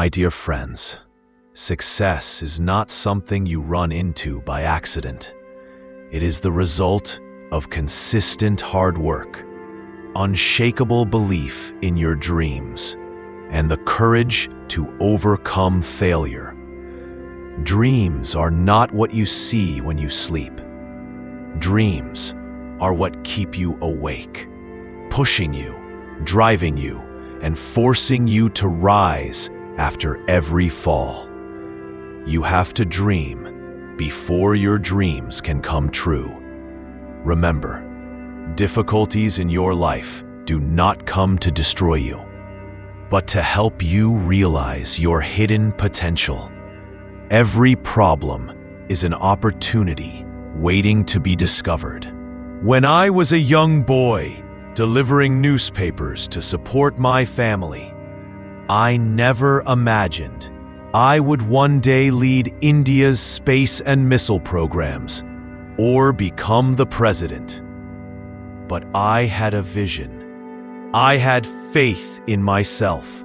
My dear friends, success is not something you run into by accident. It is the result of consistent hard work, unshakable belief in your dreams, and the courage to overcome failure. Dreams are not what you see when you sleep. Dreams are what keep you awake, pushing you, driving you, and forcing you to rise after every fall. You have to dream before your dreams can come true. Remember, difficulties in your life do not come to destroy you, but to help you realize your hidden potential. Every problem is an opportunity waiting to be discovered. When I was a young boy delivering newspapers to support my family, I never imagined I would one day lead India's space and missile programs or become the president. But I had a vision. I had faith in myself,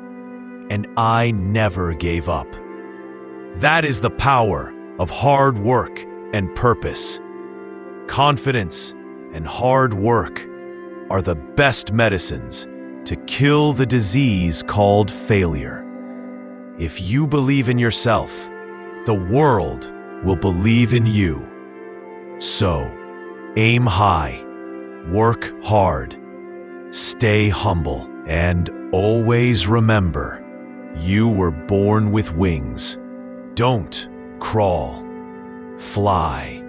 and I never gave up. That is the power of hard work and purpose. Confidence and hard work are the best medicines to kill the disease called failure. If you believe in yourself, the world will believe in you. So, aim high, work hard, stay humble, and always remember, you were born with wings. Don't crawl, fly.